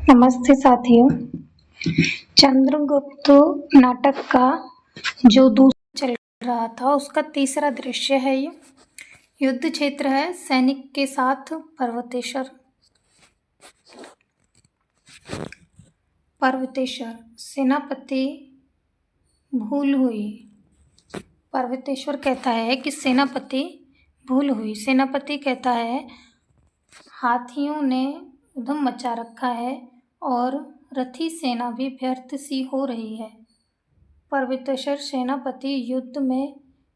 नमस्ते साथियों। चंद्रगुप्त नाटक का जो दूसरा चल रहा था उसका तीसरा दृश्य है। ये युद्ध क्षेत्र है, सैनिक के साथ पर्वतेश्वर। सेनापति भूल हुई। पर्वतेश्वर कहता है कि सेनापति भूल हुई। सेनापति कहता है हाथियों ने उधम मचा रखा है और रथी सेना भी व्यर्थ सी हो रही है। पर्वतेश्वर सेनापति युद्ध में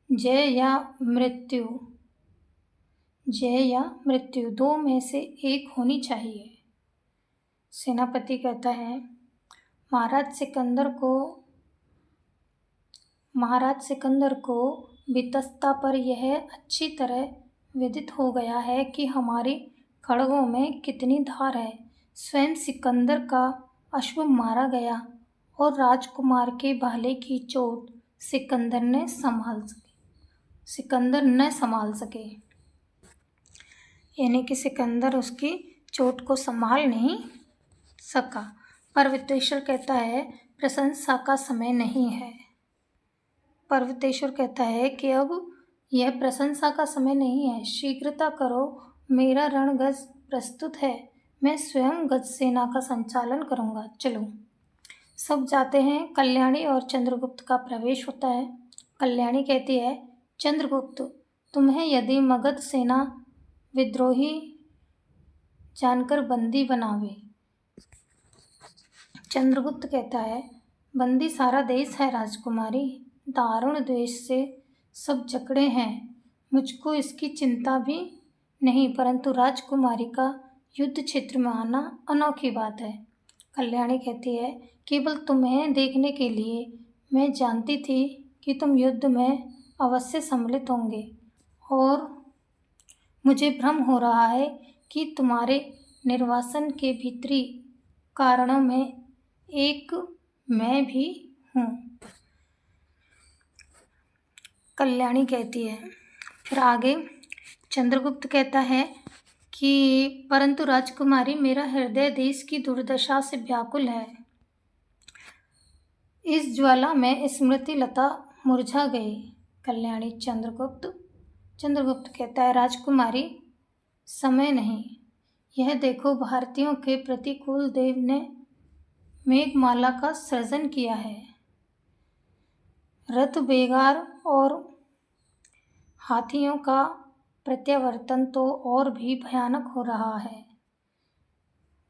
जय या मृत्यु दो में से एक होनी चाहिए। सेनापति कहता है महाराज सिकंदर को वितस्ता पर यह अच्छी तरह विदित हो गया है कि हमारी खड्गों में कितनी धार है। स्वयं सिकंदर का अश्व मारा गया और राजकुमार के भाले की चोट सिकंदर न संभाल सके। यानी कि सिकंदर उसकी चोट को संभाल नहीं सका। पर्वतेश्वर कहता है प्रशंसा का समय नहीं है। पर्वतेश्वर कहता है कि अब यह प्रशंसा का समय नहीं है, शीघ्रता करो, मेरा रणगज प्रस्तुत है, मैं स्वयं गज सेना का संचालन करूंगा, चलो। सब जाते हैं। कल्याणी और चंद्रगुप्त का प्रवेश होता है। कल्याणी कहती है चंद्रगुप्त, तुम्हें यदि मगध सेना विद्रोही जानकर बंदी बनावे। चंद्रगुप्त कहता है बंदी सारा देश है राजकुमारी, दारुण द्वेष से सब जकड़े हैं, मुझको इसकी चिंता भी नहीं, परंतु राजकुमारी का युद्ध क्षेत्र में आना अनोखी बात है। कल्याणी कहती है केवल तुम्हें देखने के लिए मैं जानती थी कि तुम युद्ध में अवश्य सम्मिलित होंगे और मुझे भ्रम हो रहा है कि तुम्हारे निर्वासन के भीतरी कारणों में एक मैं भी हूँ। कल्याणी कहती है फिर आगे चंद्रगुप्त कहता है कि परंतु राजकुमारी मेरा हृदय देश की दुर्दशा से व्याकुल है। इस ज्वाला में स्मृति लता मुरझा गई। कल्याणी चंद्रगुप्त कहता है राजकुमारी समय नहीं, यह देखो भारतीयों के प्रतिकूल देव ने मेघमाला का सृजन किया है। रथ बेगार और हाथियों का प्रत्यावर्तन तो और भी भयानक हो रहा है।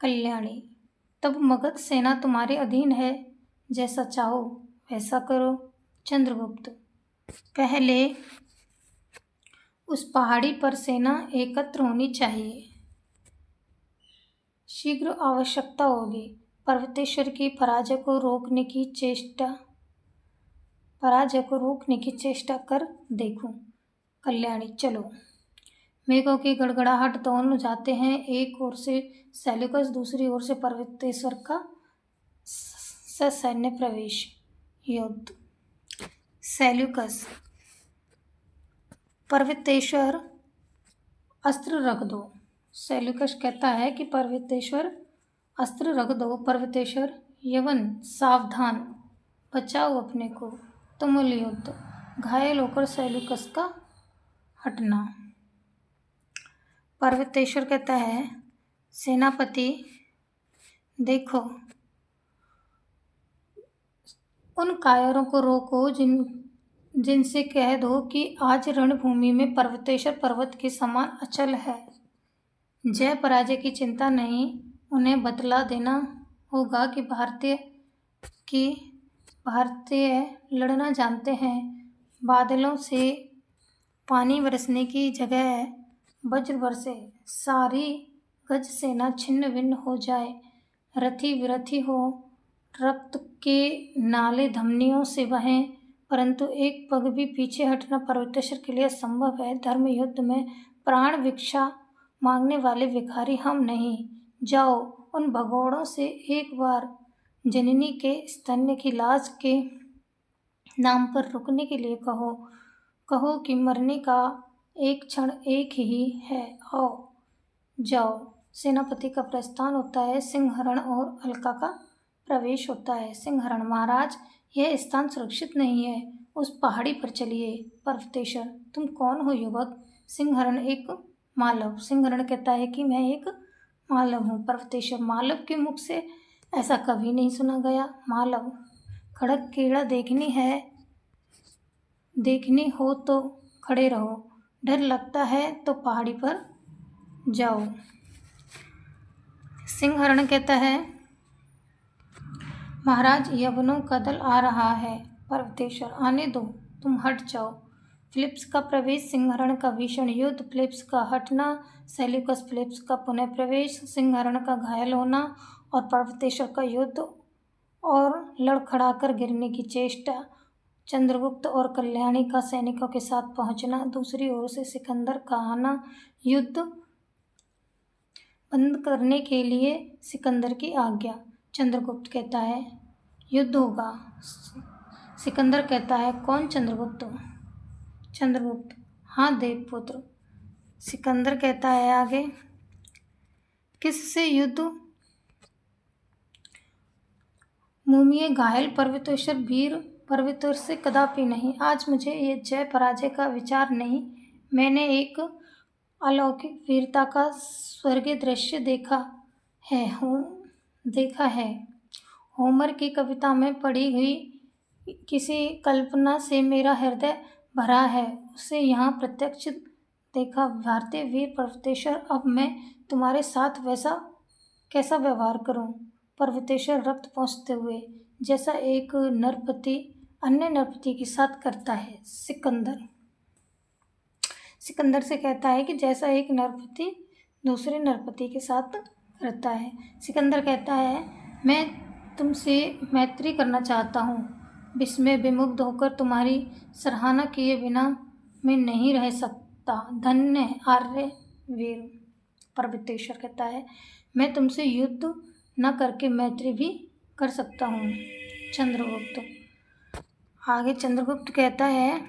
कल्याणी तब मगध सेना तुम्हारे अधीन है, जैसा चाहो वैसा करो। चंद्रगुप्त पहले उस पहाड़ी पर सेना एकत्र होनी चाहिए, शीघ्र आवश्यकता होगी। पर्वतेश्वर की पराजय को रोकने की चेष्टा कर देखूं। कल्याणी चलो। मेघों की गड़गड़ाहट, दोनों जाते हैं। एक ओर से सेल्यूकस, दूसरी ओर से पर्वतेश्वर का ससैन्य प्रवेश। युद्ध। सेल्यूकस पर्वतेश्वर अस्त्र रख दो। सेल्यूकस कहता है कि पर्वतेश्वर अस्त्र रख दो। पर्वतेश्वर यवन सावधान, बचाओ अपने को, तुमुल युद्ध। घायल होकर सेल्यूकस का हटना। पर्वतेश्वर कहता है सेनापति देखो, उन कायरों को रोको जिनसे कह दो कि आज रणभूमि में पर्वतेश्वर पर्वत के समान अचल है। जय पराजय की चिंता नहीं, उन्हें बतला देना होगा कि भारतीय लड़ना जानते हैं। बादलों से पानी बरसने की जगह वज्र बरसे, सारी गज सेना छिन्न भिन्न हो जाए, रथी विरथी हो, रक्त के नाले धमनियों से बहें, परंतु एक पग भी पीछे हटना पर्वतेश्वर के लिए असंभव है। धर्म युद्ध में प्राण भिक्षा मांगने वाले भिखारी हम नहीं। जाओ, उन भगोड़ों से एक बार जननी के स्तन्य की लाज के नाम पर रुकने के लिए कहो कि मरने का एक क्षण एक ही है। आओ जाओ। सेनापति का प्रस्थान होता है। सिंहरण और अलका का प्रवेश होता है। सिंहरण, महाराज यह स्थान सुरक्षित नहीं है, उस पहाड़ी पर चलिए। पर्वतेश्वर, तुम कौन हो युवक? सिंहरण, एक मालव। सिंहरण कहता है कि मैं एक मालव हूँ। पर्वतेश्वर, मालव के मुख से ऐसा कभी नहीं सुना गया। मालव, खड़क कीड़ा देखनी हो तो खड़े रहो, डर लगता है तो पहाड़ी पर जाओ। सिंहरण कहता है, महाराज यवनों का दल आ रहा है। पर्वतेश्वर, आने दो, तुम हट जाओ। फिलिप्स का प्रवेश, सिंहरण का भीषण युद्ध, फिलिप्स का हटना, सेल्यूकस फिलिप्स का पुनः प्रवेश, सिंहरण का घायल होना और पर्वतेश्वर का युद्ध और लड़खड़ाकर गिरने की चेष्टा, चंद्रगुप्त और कल्याणी का सैनिकों के साथ पहुंचना, दूसरी ओर से सिकंदर का आना, युद्ध बंद करने के लिए सिकंदर की आज्ञा। चंद्रगुप्त कहता है, युद्ध होगा। सिकंदर कहता है, कौन चंद्रगुप्त? चंद्रगुप्त, हाँ देवपुत्र। सिकंदर कहता है आगे, किससे युद्ध? मुमिये घायल पर्वतेश्वर, वीर पर्वतेश्वर से कदापि नहीं। आज मुझे ये जय पराजय का विचार नहीं। मैंने एक अलौकिक वीरता का स्वर्गीय दृश्य देखा है। होमर की कविता में पढ़ी हुई किसी कल्पना से मेरा हृदय भरा है, उसे यहाँ प्रत्यक्ष देखा। भारतीय वीर पर्वतेश्वर, अब मैं तुम्हारे साथ वैसा कैसा व्यवहार करूं? पर्वतेश्वर रक्त पोंछते हुए, जैसा एक नरपति अन्य नरपति के साथ करता है। सिकंदर से कहता है कि जैसा एक नरपति दूसरे नरपति के साथ करता है। सिकंदर कहता है, मैं तुमसे मैत्री करना चाहता हूँ। विस्मय विमुग्ध होकर तुम्हारी सराहना किए बिना मैं नहीं रह सकता। धन्य आर्य वीर। पर्वतेश्वर कहता है, मैं तुमसे युद्ध न करके मैत्री भी कर सकता हूँ। चंद्रगुप्त, आगे चंद्रगुप्त कहता है,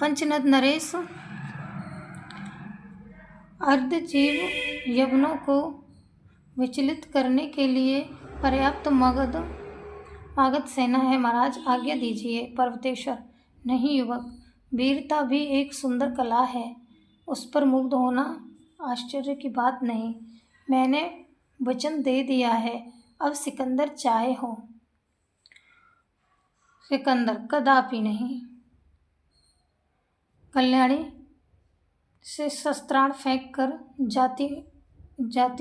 पंचनद नरेश, अर्धजीव यवनों को विचलित करने के लिए पर्याप्त मागध सेना है। महाराज आज्ञा दीजिए। पर्वतेश्वर, नहीं युवक, वीरता भी एक सुंदर कला है, उस पर मुग्ध होना आश्चर्य की बात नहीं। मैंने वचन दे दिया है, अब सिकंदर चाहे हो। सिकंदर, कदापि नहीं। कल्याणी से शस्त्राण फेंक कर जाती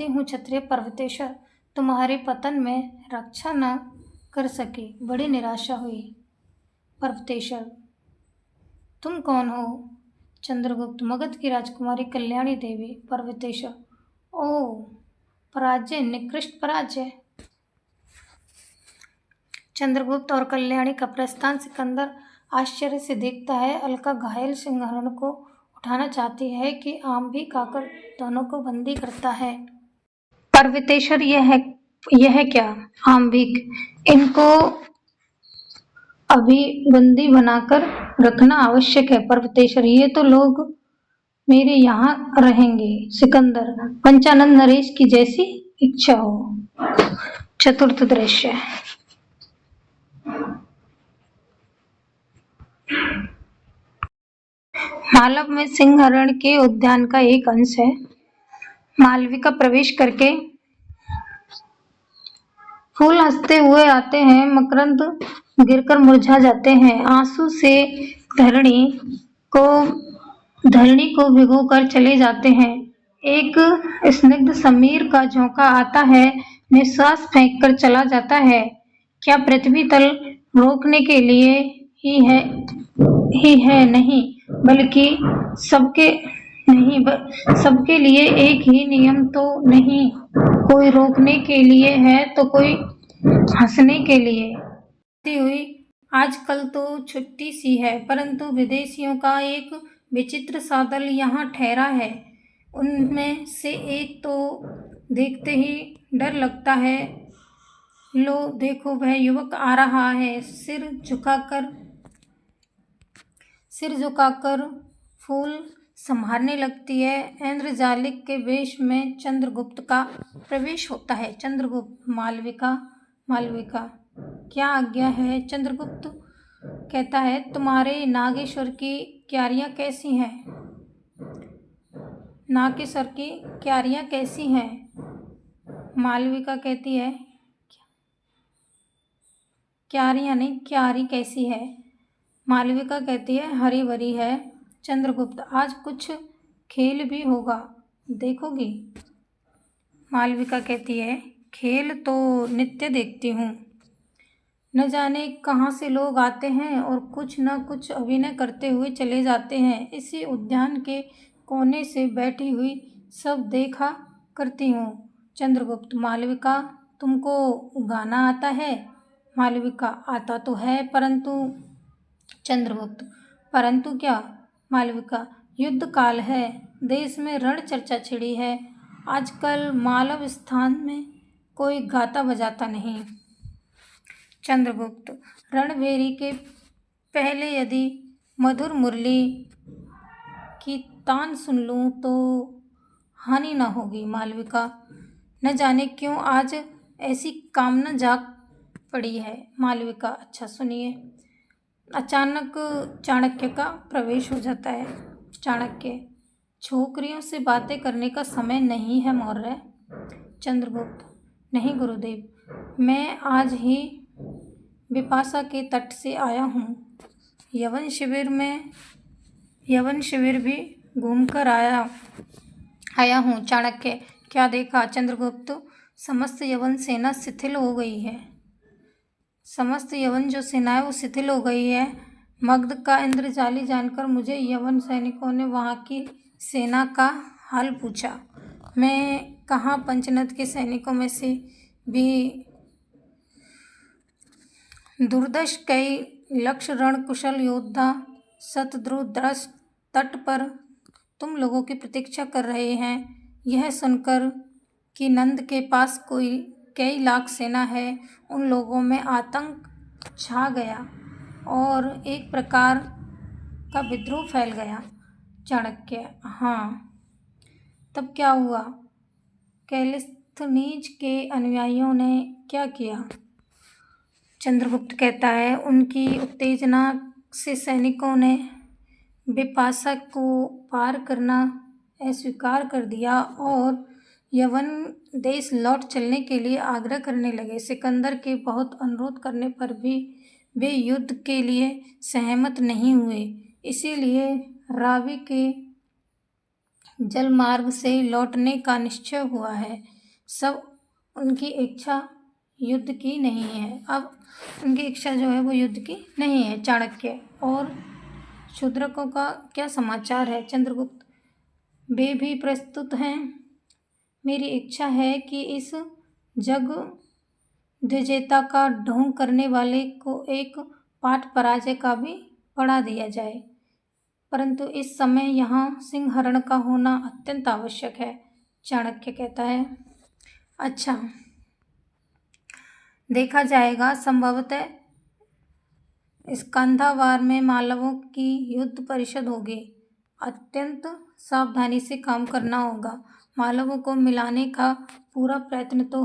हूँ। क्षत्रिय पर्वतेश्वर, तुम्हारे पतन में रक्षा न कर सके, बड़ी निराशा हुई। पर्वतेश्वर, तुम कौन हो? चंद्रगुप्त, मगध की राजकुमारी कल्याणी देवी। पर्वतेश्वर, ओह, पराजय, निकृष्ट पराजय। चंद्रगुप्त और कल्याणी का प्रस्थान। सिकंदर आश्चर्य से देखता है। अलका घायल सिंहरण को उठाना चाहती है कि आंबिक आकर दोनों को बंदी करता है। पर्वतेश्वर, यह क्या? आंबिक, इनको अभी बंदी बनाकर रखना आवश्यक है। पर्वतेश्वर, ये तो लोग मेरे यहाँ रहेंगे। सिकंदर, पंचानन नरेश की जैसी इच्छा हो। चतुर्थ दृश्य। मालव में सिंहरण के उद्यान का एक अंश है। मालविका प्रवेश करके फूल हंसते हुए आते हैं, मकरंद गिरकर मुरझा जाते हैं, आंसू से धरणी को भिगोकर चले जाते हैं। एक स्निग्ध समीर का झोंका आता है, निश्वास फेंककर चला जाता है। क्या पृथ्वी तल रोकने के लिए ही है नहीं, बल्कि सबके लिए एक ही नियम तो नहीं। कोई रोकने के लिए है तो कोई हंसने के लिए। हुई आजकल तो छुट्टी सी है, परंतु विदेशियों का एक विचित्र सा दल यहाँ ठहरा है। उनमें से एक तो देखते ही डर लगता है। लो देखो, वह युवक आ रहा है, सिर झुकाकर फूल संभारने लगती है। इंद्रजालिक के वेश में चंद्रगुप्त का प्रवेश होता है। चंद्रगुप्त, मालविका। मालविका, क्या आज्ञा है? चंद्रगुप्त कहता है, तुम्हारे नागेश्वर की क्यारियाँ कैसी हैं? नागेश्वर की क्यारियाँ कैसी हैं? मालविका कहती है, क्यारियाँ नहीं, क्यारी कैसी है? मालविका कहती है, हरी भरी है। चंद्रगुप्त, आज कुछ खेल भी होगा, देखोगी? मालविका कहती है, खेल तो नित्य देखती हूँ। न जाने कहाँ से लोग आते हैं और कुछ न कुछ अभिनय करते हुए चले जाते हैं। इसी उद्यान के कोने से बैठी हुई सब देखा करती हूँ। चंद्रगुप्त, मालविका, तुमको गाना आता है? मालविका, आता तो है, परंतु। चंद्रगुप्त, परंतु क्या? मालविका, युद्ध काल है, देश में रण चर्चा छिड़ी है। आजकल मालव स्थान में कोई गाता बजाता नहीं। चंद्रगुप्त, रणभेरी के पहले यदि मधुर मुरली की तान सुन लूं तो हानि न होगी। मालविका, न जाने क्यों आज ऐसी कामना जाग पड़ी है। मालविका, अच्छा सुनिए। अचानक चाणक्य का प्रवेश हो जाता है। चाणक्य, छोकरियों से बातें करने का समय नहीं है मौर्य। चंद्रगुप्त, नहीं गुरुदेव, मैं आज ही बिपाशा के तट से आया हूँ। यवन शिविर भी घूमकर आया हूँ। चाणक्य, क्या देखा? चंद्रगुप्त, समस्त यवन सेना शिथिल हो गई है। समस्त यवन जो सेना है वो शिथिल हो गई है। मगध का इंद्रजाली जानकर मुझे यवन सैनिकों ने वहाँ की सेना का हाल पूछा। मैं कहाँ पंचनद के सैनिकों में से भी दुर्दश कई लक्ष्य रण कुशल योद्धा शतद्रु दृष्ट तट पर तुम लोगों की प्रतीक्षा कर रहे हैं। यह सुनकर कि नंद के पास कई लाख सेना है, उन लोगों में आतंक छा गया और एक प्रकार का विद्रोह फैल गया। चाणक्य, हाँ, तब क्या हुआ? कैलिस्थनीज के अनुयायियों ने क्या किया? चंद्रगुप्त कहता है, उनकी उत्तेजना से सैनिकों ने बिपाशा को पार करना अस्वीकार कर दिया और यवन देश लौट चलने के लिए आग्रह करने लगे। सिकंदर के बहुत अनुरोध करने पर भी वे युद्ध के लिए सहमत नहीं हुए, इसीलिए रावी के जलमार्ग से लौटने का निश्चय हुआ है। सब उनकी इच्छा युद्ध की नहीं है। अब उनकी इच्छा जो है वो युद्ध की नहीं है। चाणक्य, और शूद्रकों का क्या समाचार है? चंद्रगुप्त, वे भी प्रस्तुत हैं। मेरी इच्छा है कि इस जग द्विजेता का ढोंग करने वाले को एक पाठ पराजय का भी पढ़ा दिया जाए, परंतु इस समय यहाँ सिंहरण का होना अत्यंत आवश्यक है। चाणक्य कहता है, अच्छा, देखा जाएगा। संभवतः स्कंधावार में मालवों की युद्ध परिषद होगी। अत्यंत सावधानी से काम करना होगा। मालवों को मिलाने का पूरा प्रयत्न तो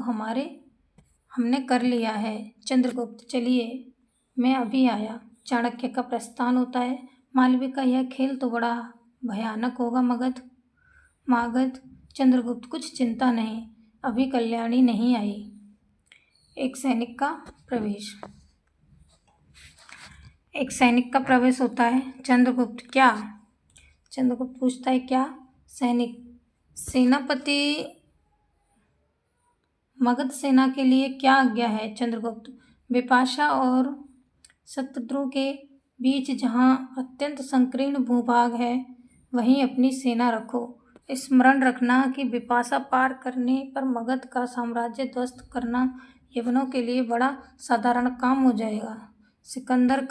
हमने कर लिया है। चंद्रगुप्त, चलिए, मैं अभी आया। चाणक्य का प्रस्थान होता है। मालविका, यह खेल तो बड़ा भयानक होगा मागध। चंद्रगुप्त, कुछ चिंता नहीं, अभी कल्याणी नहीं आई। एक सैनिक का प्रवेश होता है। चंद्रगुप्त, क्या? चंद्रगुप्त पूछता है, क्या? सैनिक, सेनापति, मगध सेना के लिए क्या आज्ञा है? चंद्रगुप्त, बिपाशा और शतद्रु के बीच जहाँ अत्यंत संकीर्ण भूभाग है वहीं अपनी सेना रखो। स्मरण रखना कि बिपाशा पार करने पर मगध का साम्राज्य ध्वस्त करना यवनों के लिए बड़ा साधारण काम हो जाएगा। सिकंदर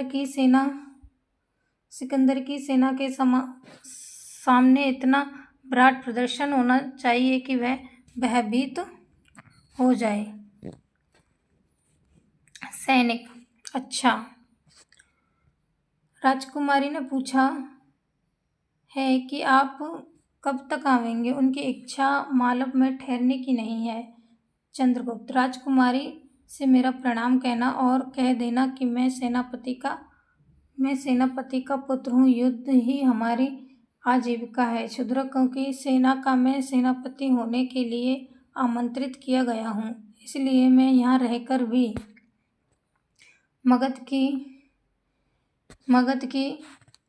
की सेना के सामने इतना विराट प्रदर्शन होना चाहिए कि वह भयभीत हो जाए। सैनिक, अच्छा। राजकुमारी ने पूछा, है कि आप कब तक आवेंगे। उनकी इच्छा मालव में ठहरने की नहीं है। चंद्रगुप्त, राजकुमारी से मेरा प्रणाम कहना और कह देना कि मैं सेनापति का पुत्र हूँ। युद्ध ही हमारी आजीविका है। क्षुद्रकों की सेना का मैं सेनापति होने के लिए आमंत्रित किया गया हूँ, इसलिए मैं यहाँ रहकर भी मगध की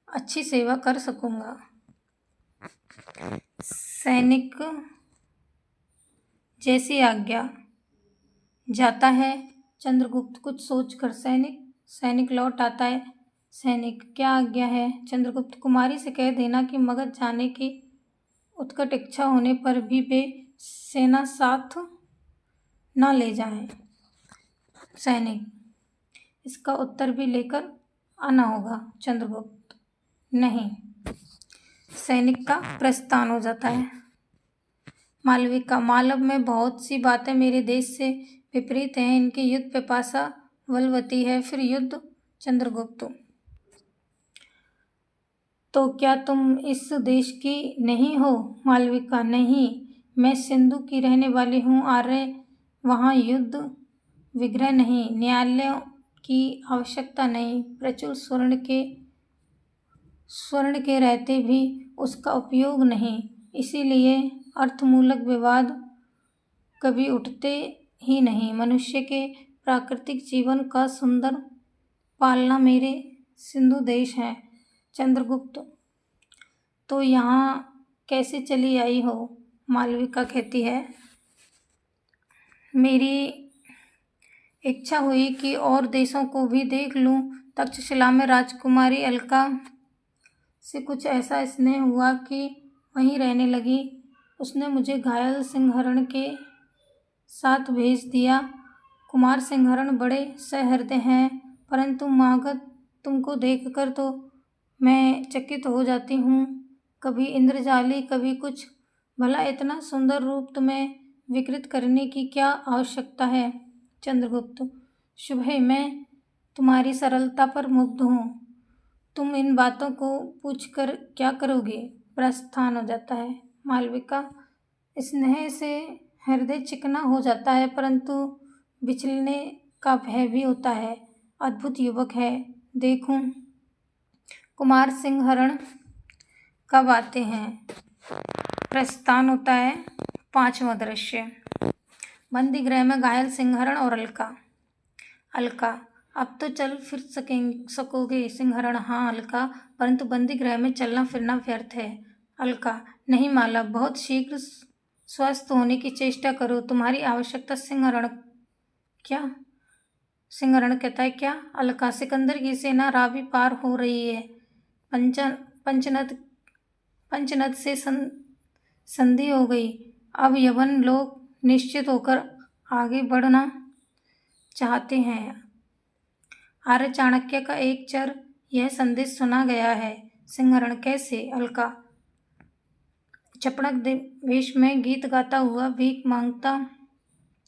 अच्छी सेवा कर सकूँगा। सैनिक, जैसी आज्ञा। जाता है। चंद्रगुप्त कुछ सोचकर सैनिक लौट आता है। सैनिक, क्या आज्ञा है? चंद्रगुप्त, कुमारी से कह देना कि मगध जाने की उत्कट इच्छा होने पर भी वे सेना साथ न ले जाएं। सैनिक, इसका उत्तर भी लेकर आना होगा। चंद्रगुप्त, नहीं। सैनिक का प्रस्थान हो जाता है। मालविका, मालव में बहुत सी बातें मेरे देश से विपरीत हैं। इनकी युद्ध पिपासा बलवती है। फिर युद्ध। चंद्रगुप्त, तो क्या तुम इस देश की नहीं हो? मालविका, नहीं, मैं सिंधु की रहने वाली हूँ। आर्य, वहाँ युद्ध विग्रह नहीं, न्यायालयों की आवश्यकता नहीं, प्रचुर स्वर्ण के रहते भी उसका उपयोग नहीं, इसीलिए अर्थमूलक विवाद कभी उठते ही नहीं। मनुष्य के प्राकृतिक जीवन का सुंदर पालना मेरे सिंधु देश है। चंद्रगुप्त, तो यहाँ कैसे चली आई हो? मालविका कहती है, मेरी इच्छा हुई कि और देशों को भी देख लूं। तक्षशिला में राजकुमारी अलका से कुछ ऐसा स्नेह हुआ कि वहीं रहने लगी। उसने मुझे घायल सिंहरण के साथ भेज दिया। कुमार सिंहरण बड़े सहृदय हैं, परंतु मगध तुमको देखकर तो मैं चकित हो जाती हूँ। कभी इंद्रजाली, कभी कुछ। भला इतना सुंदर रूप तुम्हें विकृत करने की क्या आवश्यकता है? चंद्रगुप्त, शुभ है, मैं तुम्हारी सरलता पर मुग्ध हूँ। तुम इन बातों को पूछकर क्या करोगे? प्रस्थान हो जाता है। मालविका, स्नेह से हृदय चिकना हो जाता है, परंतु बिछलने का भय भी होता है। अद्भुत युवक है, देखूं। कुमार सिंहरण कब आते हैं? प्रस्थान होता है। 5वां दृश्य। बंदी गृह में घायल सिंहरण और अलका, अब तो चल फिर सकोगे? सिंहरण, हाँ अलका, परंतु बंदी गृह में चलना फिरना व्यर्थ है। अलका, नहीं मालव, बहुत शीघ्र स्वस्थ होने की चेष्टा करो। तुम्हारी आवश्यकता। सिंहरण, क्या? सिंहरण कहता है, क्या? अलका, सिकंदर की सेना रावी पार हो रही है। पंचनद से संधि हो गई। अब यवन लोग निश्चित होकर आगे बढ़ना चाहते हैं। आर्य चाणक्य का एक चर यह संदेश सुना गया है। सिंहरण, कैसे? अलका, चपड़क वेश में गीत गाता हुआ भीख मांगता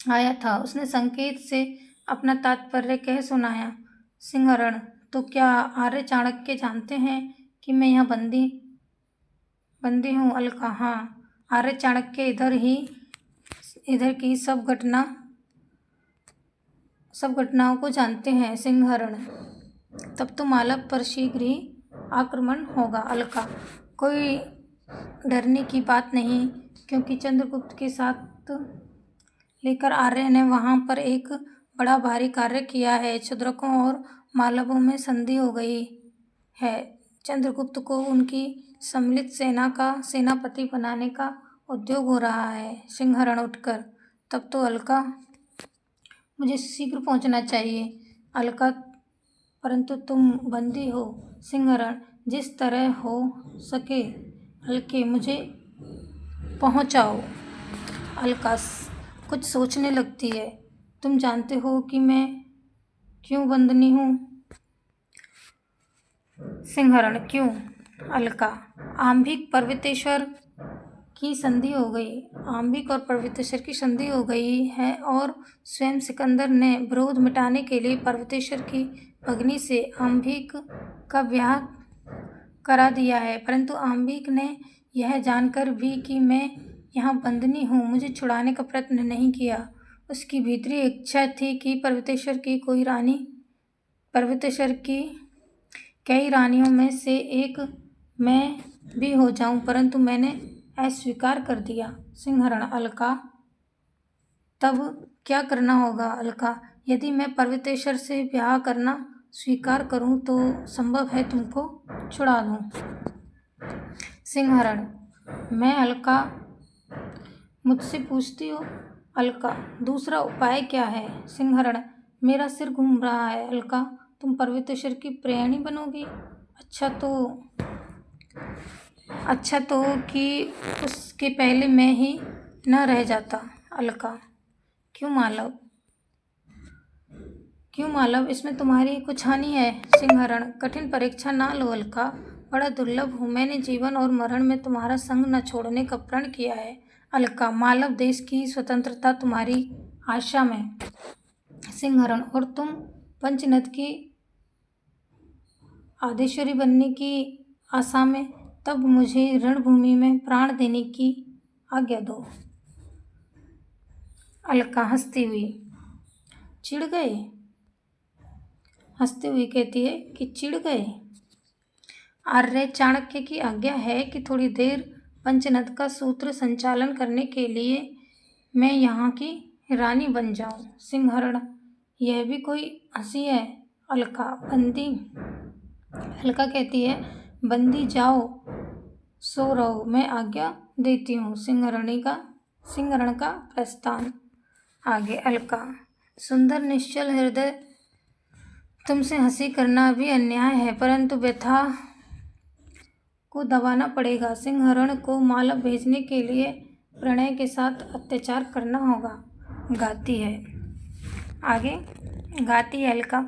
आया था। उसने संकेत से अपना तात्पर्य कह सुनाया। सिंहरण, तो क्या आर्य चाणक्य जानते हैं कि मैं यहाँ बंदी हूँ? अलका, हाँ, आर्य चाणक्य इधर की सब घटनाओं को जानते हैं। सिंहरण, तब तो मालव पर शीघ्र ही आक्रमण होगा। अलका, कोई डरने की बात नहीं, क्योंकि चंद्रगुप्त के साथ लेकर आर्य ने वहां पर एक बड़ा भारी कार्य किया है। क्षुद्रकों और मालवों में संधि हो गई है। चंद्रगुप्त को उनकी सम्मिलित सेना का सेनापति बनाने का उद्योग हो रहा है। सिंहरण उठकर, तब तो अलका, मुझे शीघ्र पहुंचना चाहिए। अलका, परंतु तुम बंदी हो। सिंहरण, जिस तरह हो सके अलके, मुझे पहुंचाओ। अलका कुछ सोचने लगती है। तुम जानते हो कि मैं क्यों बंदनी हूँ? सिंहरण, क्यों? अलका, आंभिक पर्वतेश्वर की संधि हो गई। आंभिक और पर्वतेश्वर की संधि हो गई है और स्वयं सिकंदर ने विरोध मिटाने के लिए पर्वतेश्वर की भगिनी से आंभिक का ब्याह करा दिया है, परंतु आम्बिक ने यह जानकर भी कि मैं यहाँ बंदनी हूँ, मुझे छुड़ाने का प्रयत्न नहीं किया। उसकी भीतरी इच्छा थी कि पर्वतेश्वर की कई रानियों में से एक मैं भी हो जाऊं, परंतु मैंने अस्वीकार कर दिया। सिंहरण: अलका, तब क्या करना होगा? अलका: यदि मैं पर्वतेश्वर से ब्याह करना स्वीकार करूं तो संभव है तुमको छुड़ा दूं। सिंहरण: मैं अलका, मुझसे पूछती हो? अलका: दूसरा उपाय क्या है? सिंहरण: मेरा सिर घूम रहा है अलका, तुम पर्वतेश्वर की प्रेयणी बनोगी? अच्छा तो कि उसके पहले मैं ही न रह जाता। अलका: क्यों मालव, इसमें तुम्हारी कुछ हानि है? सिंहरण: कठिन परीक्षा ना लो अलका, बड़ा दुर्लभ हूँ, मैंने जीवन और मरण में तुम्हारा संग न छोड़ने का प्रण किया है। अलका: मालव देश की स्वतंत्रता तुम्हारी आशा में। सिंहरण: और तुम पंचनद की आदेश्वरी बनने की आशा में, तब मुझे रणभूमि में प्राण देने की आज्ञा दो। अलका हंसती हुई कहती है कि चिढ़ गए? आर्य चाणक्य की आज्ञा है कि थोड़ी देर पंचनद का सूत्र संचालन करने के लिए मैं यहाँ की रानी बन जाऊं। सिंहरण: यह भी कोई हंसी है? अलका कहती है, बंदी जाओ, सो रहो, मैं आज्ञा देती हूँ। सिंहरण का प्रस्थान। आगे अलका: सुंदर निश्चल हृदय, तुमसे हंसी करना भी अन्याय है, परंतु व्यथा को दबाना पड़ेगा। सिंहरण को मालव भेजने के लिए प्रणय के साथ अत्याचार करना होगा। गाती है अलका: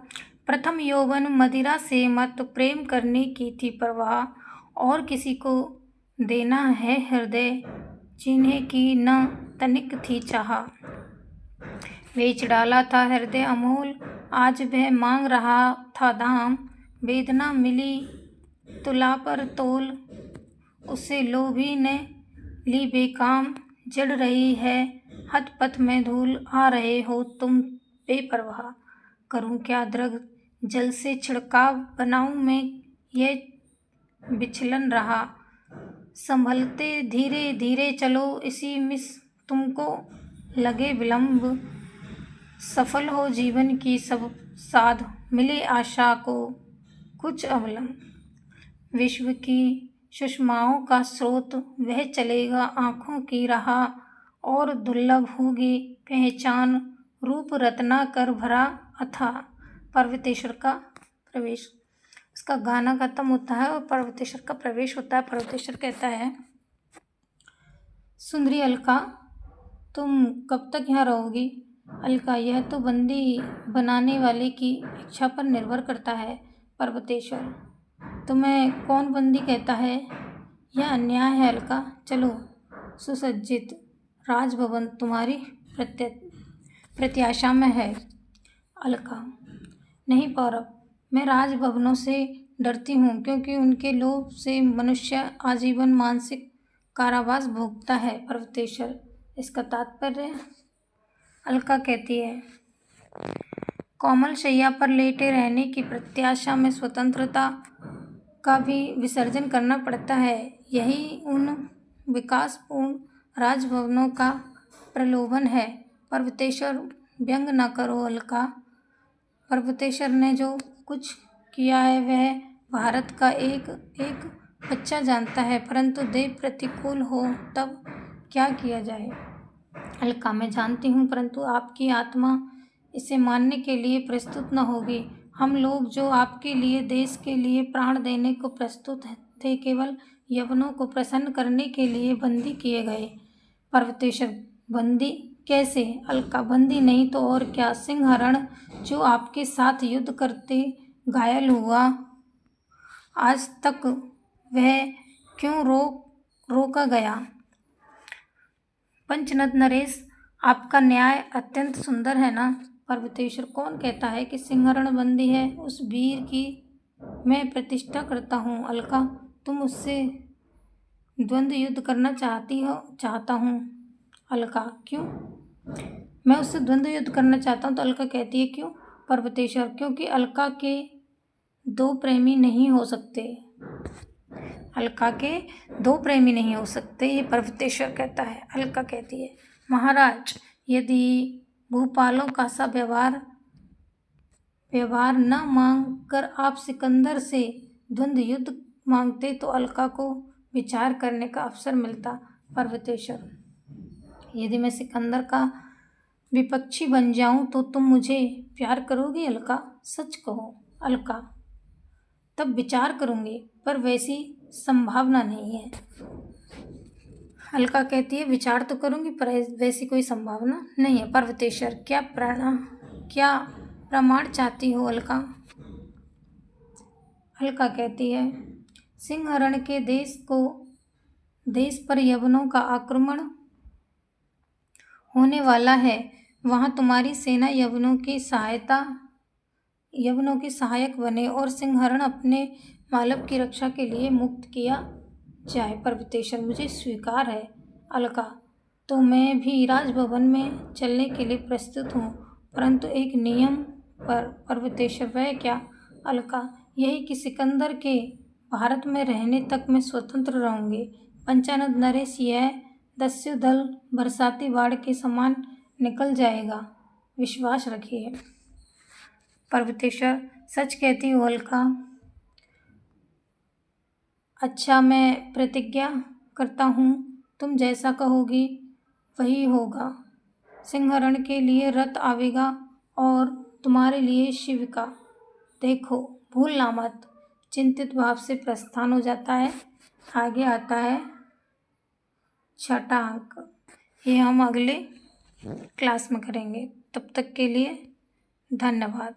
प्रथम यौवन मदिरा से मत प्रेम करने की थी परवाह, और किसी को देना है हृदय जिन्हें की न तनिक थी चाह। बेच डाला था हृदय अमोल, आज वह मांग रहा था दाम, वेदना मिली तुला पर तोल, उसे लोभी ने ली बेकाम। जड़ रही है हथ पथ में धूल, आ रहे हो तुम बेपरवाह। करूं क्या दृघ जल से छिड़काव, बनाऊं मैं ये बिचलन रहा, संभलते धीरे धीरे चलो, इसी मिस तुमको लगे विलंब। सफल हो जीवन की सब साध, मिले आशा को कुछ अवलंब। विश्व की सुषमाओं का स्रोत वह चलेगा आँखों की राह, और दुर्लभ होगी पहचान, रूप रत्नाकर भरा अथाह। पर्वतेश्वर का प्रवेश। उसका गाना खत्म होता है और पर्वतेश्वर का प्रवेश होता है। पर्वतेश्वर कहता है, सुंदरी अलका, तुम कब तक यहाँ रहोगी? अलका: यह तो बंदी बनाने वाले की इच्छा पर निर्भर करता है। पर्वतेश्वर: तुम्हें कौन बंदी कहता है? यह अन्याय है अलका, चलो, सुसज्जित राजभवन तुम्हारी प्रत्याशा में है। अलका: नहीं पौरव, मैं राजभवनों से डरती हूँ, क्योंकि उनके लोभ से मनुष्य आजीवन मानसिक कारावास भोगता है। पर्वतेश्वर: इसका तात्पर्य? अलका कहती है, कोमल शैया पर लेटे रहने की प्रत्याशा में स्वतंत्रता का भी विसर्जन करना पड़ता है। यही उन विकासपूर्ण राजभवनों का प्रलोभन है। पर्वतेश्वर: व्यंग न करो अलका, पर्वतेश्वर ने जो कुछ किया है वह भारत का एक एक बच्चा जानता है, परंतु देव प्रतिकूल हो तब क्या किया जाए? अलका: मैं जानती हूँ, परंतु आपकी आत्मा इसे मानने के लिए प्रस्तुत न होगी। हम लोग जो आपके लिए, देश के लिए प्राण देने को प्रस्तुत थे, केवल यवनों को प्रसन्न करने के लिए बंदी किए गए। पर्वतेश्वर: बंदी कैसे? अलका: बंदी नहीं तो और क्या। सिंहरण जो आपके साथ युद्ध करते घायल हुआ, आज तक वह क्यों रोका गया? पंचनद नरेश, आपका न्याय अत्यंत सुंदर है ना? पर्वतेश्वर: कौन कहता है कि सिंहरण बंदी है? उस वीर की मैं प्रतिष्ठा करता हूँ। अलका: तुम उससे द्वंद्व युद्ध करना चाहता हूँ। अलका, क्यों? मैं उससे द्वंद्व युद्ध करना चाहता हूँ। तो अलका कहती है, क्यों? पर्वतेश्वर, क्योंकि अलका के दो प्रेमी नहीं हो सकते। अलका के दो प्रेमी नहीं हो सकते, ये पर्वतेश्वर कहता है। अलका कहती है, महाराज, यदि भूपालों का सा व्यवहार न मांग कर आप सिकंदर से द्वंद्व युद्ध मांगते तो अलका को विचार करने का अवसर मिलता। पर्वतेश्वर, यदि मैं सिकंदर का विपक्षी बन जाऊं तो तुम मुझे प्यार करोगी? अलका, सच कहो। अलका, तब विचार करूंगी, पर वैसी संभावना नहीं है। अलका कहती है, विचार तो करूंगी पर वैसी कोई संभावना नहीं है। पर्वतेश्वर, क्या प्रमाण चाहती हो? अलका। अलका कहती है, सिंहरण के देश पर यवनों का आक्रमण होने वाला है। वहां तुम्हारी सेना यवनों के सहायक बने और सिंहरण अपने मालव की रक्षा के लिए मुक्त किया जाए। पर्वतेश्वर, मुझे स्वीकार है। अलका, तो मैं भी राजभवन में चलने के लिए प्रस्तुत हूँ, परंतु एक नियम पर। पर्वतेश्वर, वह क्या? अलका, यही कि सिकंदर के भारत में रहने तक मैं स्वतंत्र रहूंगी। पंचानन नरेश, यह दस्यु दल बरसाती बाढ़ के समान निकल जाएगा, विश्वास रखिए। पर्वतेश्वर, सच कहती हूँ अलका। अच्छा, मैं प्रतिज्ञा करता हूँ, तुम जैसा कहोगी वही होगा। सिंहरण के लिए रथ आवेगा और तुम्हारे लिए शिव का। देखो, भूलना मत। चिंतित भाव से प्रस्थान हो जाता है। आगे आता है 6वां अंक। ये हम अगले क्लास में करेंगे। तब तक के लिए धन्यवाद।